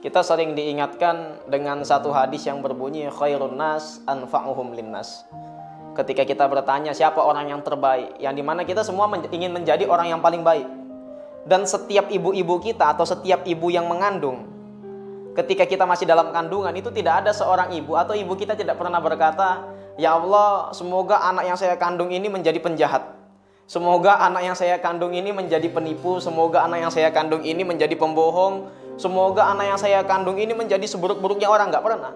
Kita sering diingatkan dengan satu hadis yang berbunyi khairun nas anfa'uhum linnas. Ketika kita bertanya siapa orang yang terbaik, yang dimana kita semua ingin menjadi orang yang paling baik. Dan setiap ibu-ibu kita atau setiap ibu yang mengandung, ketika kita masih dalam kandungan, itu tidak ada seorang ibu atau ibu kita tidak pernah berkata, ya Allah, semoga anak yang saya kandung ini menjadi penjahat, semoga anak yang saya kandung ini menjadi penipu, semoga anak yang saya kandung ini menjadi pembohong, semoga anak yang saya kandung ini menjadi seburuk-buruknya orang. Nggak pernah.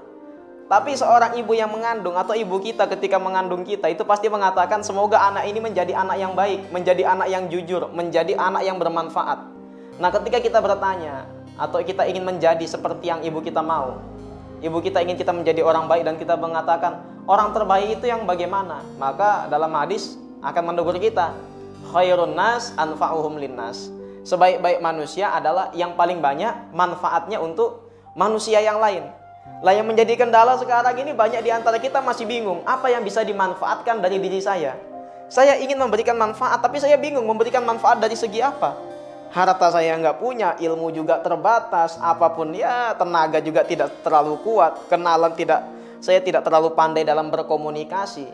Tapi seorang ibu yang mengandung atau ibu kita ketika mengandung kita itu pasti mengatakan semoga anak ini menjadi anak yang baik, menjadi anak yang jujur, menjadi anak yang bermanfaat. Nah, ketika kita bertanya atau kita ingin menjadi seperti yang ibu kita mau, ibu kita ingin kita menjadi orang baik dan kita mengatakan orang terbaik itu yang bagaimana, maka dalam hadis akan menegur kita, khairun nas anfa'uhum linnas. Sebaik-baik manusia adalah yang paling banyak manfaatnya untuk manusia yang lain. Lah yang menjadi kendala sekarang ini banyak di antara kita masih bingung apa yang bisa dimanfaatkan dari diri saya. Saya ingin memberikan manfaat tapi saya bingung memberikan manfaat dari segi apa. Harta saya nggak punya, ilmu juga terbatas, apapun ya tenaga juga tidak terlalu kuat, kenalan saya tidak terlalu pandai dalam berkomunikasi.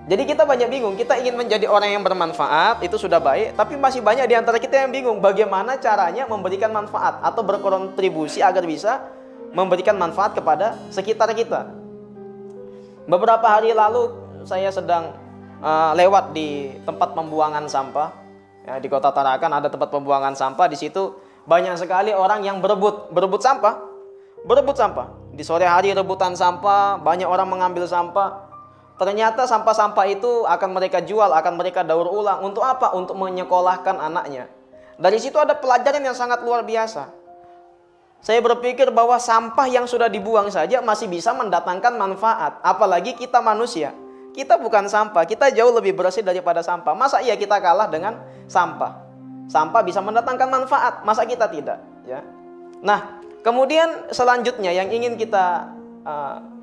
Jadi kita banyak bingung, kita ingin menjadi orang yang bermanfaat, itu sudah baik, tapi masih banyak di antara kita yang bingung bagaimana caranya memberikan manfaat atau berkontribusi agar bisa memberikan manfaat kepada sekitar kita. Beberapa hari lalu saya sedang lewat di tempat pembuangan sampah. Ya, di Kota Tarakan ada tempat pembuangan sampah. Di situ banyak sekali orang yang berebut sampah. Di sore hari rebutan sampah, banyak orang mengambil sampah. Ternyata sampah-sampah itu akan mereka jual, akan mereka daur ulang. Untuk apa? Untuk menyekolahkan anaknya. Dari situ ada pelajaran yang sangat luar biasa. Saya berpikir bahwa sampah yang sudah dibuang saja masih bisa mendatangkan manfaat. Apalagi kita manusia. Kita bukan sampah, kita jauh lebih bersih daripada sampah. Masa iya kita kalah dengan sampah? Sampah bisa mendatangkan manfaat, masa kita tidak? Ya. Nah, kemudian selanjutnya yang ingin kita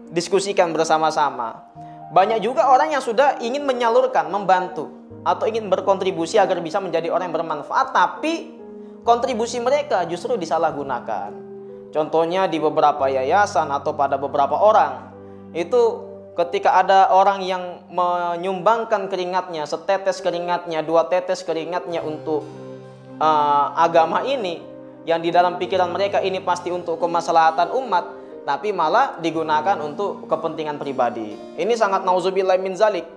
diskusikan bersama-sama. Banyak juga orang yang sudah ingin menyalurkan, membantu, atau ingin berkontribusi agar bisa menjadi orang yang bermanfaat, tapi kontribusi mereka justru disalahgunakan. Contohnya di beberapa yayasan atau pada beberapa orang, itu ketika ada orang yang menyumbangkan keringatnya, setetes keringatnya, 2 tetes keringatnya untuk agama ini, yang di dalam pikiran mereka ini pasti untuk kemaslahatan umat, tapi malah digunakan untuk kepentingan pribadi. Ini sangat nauzubillah min zalik.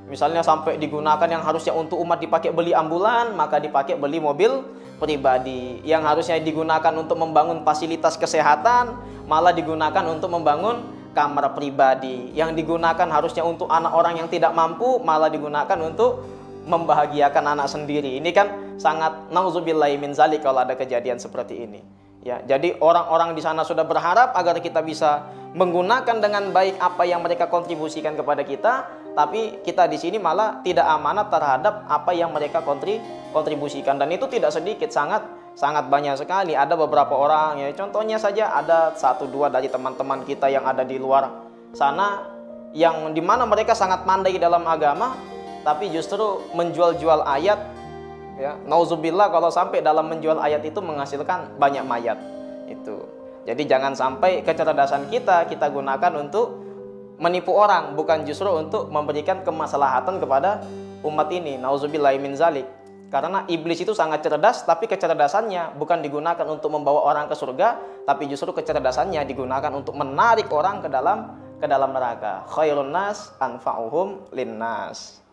Misalnya sampai digunakan yang harusnya untuk umat dipakai beli ambulan, maka dipakai beli mobil pribadi. Yang harusnya digunakan untuk membangun fasilitas kesehatan, malah digunakan untuk membangun kamar pribadi. Yang digunakan harusnya untuk anak orang yang tidak mampu, malah digunakan untuk membahagiakan anak sendiri. Ini kan sangat nauzubillahi min zalik kalau ada kejadian seperti ini. Ya, jadi orang-orang di sana sudah berharap agar kita bisa menggunakan dengan baik apa yang mereka kontribusikan kepada kita, tapi kita di sini malah tidak amanat terhadap apa yang mereka kontribusikan, dan itu tidak sedikit, sangat banyak sekali. Ada beberapa orang, ya contohnya saja ada 1-2 dari teman-teman kita yang ada di luar sana yang dimana mereka sangat pandai dalam agama, tapi justru menjual-jual ayat. Ya, nauzubillah kalau sampai dalam menjual ayat itu menghasilkan banyak mayat itu. Jadi jangan sampai kecerdasan kita gunakan untuk menipu orang, bukan justru untuk memberikan kemaslahatan kepada umat ini. Nauzubillahi min zalik. Karena iblis itu sangat cerdas, tapi kecerdasannya bukan digunakan untuk membawa orang ke surga, tapi justru kecerdasannya digunakan untuk menarik orang ke dalam neraka. Khairun nas anfa'uhum linnas.